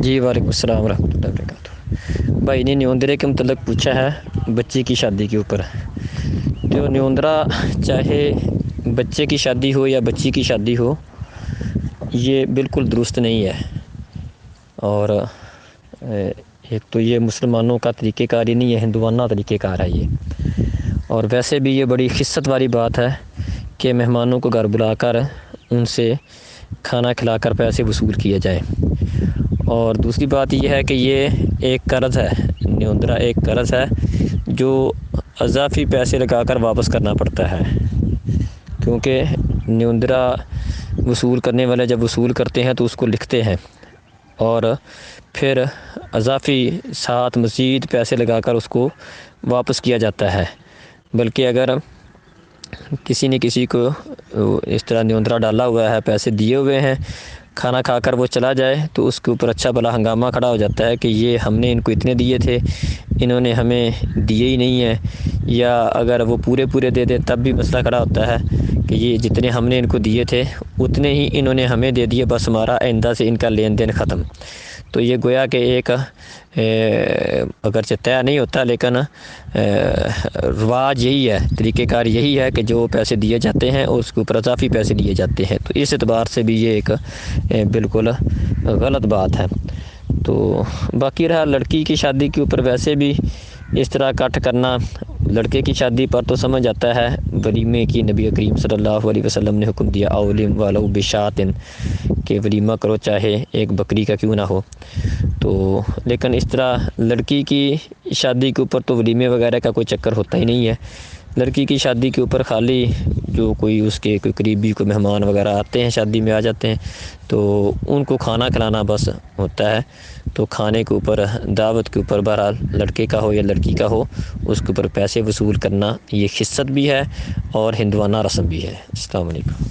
جی وعلیکم السلام ورحمۃ اللہ وبرکاتہ۔ بھائی نے نیوندرے کے متعلق پوچھا ہے بچے کی شادی کے اوپر۔ جو نیوندرا چاہے بچے کی شادی ہو یا بچی کی شادی ہو، یہ بالکل درست نہیں ہے، اور ایک تو یہ مسلمانوں کا طریقہ کار ہی نہیں ہے، ہندوانہ طریقہ کار ہے یہ۔ اور ویسے بھی یہ بڑی خست والی بات ہے کہ مہمانوں کو گھر بلا کر ان سے کھانا کھلا کر پیسے وصول کیے جائیں۔ اور دوسری بات یہ ہے کہ یہ ایک قرض ہے، نیوندرا ایک قرض ہے جو اضافی پیسے لگا کر واپس کرنا پڑتا ہے، کیونکہ نیوندرا وصول کرنے والے جب وصول کرتے ہیں تو اس کو لکھتے ہیں اور پھر اضافی ساتھ مزید پیسے لگا کر اس کو واپس کیا جاتا ہے۔ بلکہ اگر کسی نے کسی کو اس طرح نیوندرا ڈالا ہوا ہے، پیسے دیے ہوئے ہیں، کھانا کھا کر وہ چلا جائے تو اس کے اوپر اچھا بھلا ہنگامہ کھڑا ہو جاتا ہے کہ یہ ہم نے ان کو اتنے دیے تھے، انہوں نے ہمیں دیے ہی نہیں ہیں، یا اگر وہ پورے دے دیں تب بھی مسئلہ کھڑا ہوتا ہے کہ یہ جتنے ہم نے ان کو دیے تھے اتنے ہی انہوں نے ہمیں دے دیے، بس ہمارا آئندہ سے ان کا لین دین ختم۔ تو یہ گویا کہ ایک اگرچہ طے نہیں ہوتا، لیکن رواج یہی ہے، طریقہ کار یہی ہے کہ جو پیسے دیے جاتے ہیں اور اس کے اوپر اضافی پیسے دیے جاتے ہیں۔ تو اس اعتبار سے بھی یہ ایک بالکل غلط بات ہے۔ تو باقی رہا لڑکی کی شادی کے اوپر، ویسے بھی اس طرح کٹ کرنا لڑکے کی شادی پر تو سمجھ آتا ہے، ولیمے کی نبی کریم صلی اللہ علیہ وسلم نے حکم دیا اولم ولو بشاتن، کہ ولیمہ کرو چاہے ایک بکری کا کیوں نہ ہو۔ تو لیکن اس طرح لڑکی کی شادی کے اوپر تو ولیمے وغیرہ کا کوئی چکر ہوتا ہی نہیں ہے۔ لڑکی کی شادی کے اوپر خالی جو کوئی اس کے کوئی قریبی کوئی مہمان وغیرہ آتے ہیں، شادی میں آ جاتے ہیں، تو ان کو کھانا کھلانا بس ہوتا ہے۔ تو کھانے کے اوپر، دعوت کے اوپر بہرحال لڑکے کا ہو یا لڑکی کا ہو، اس کے اوپر پیسے وصول کرنا یہ خست بھی ہے اور ہندوانہ رسم بھی ہے۔ السلام علیکم۔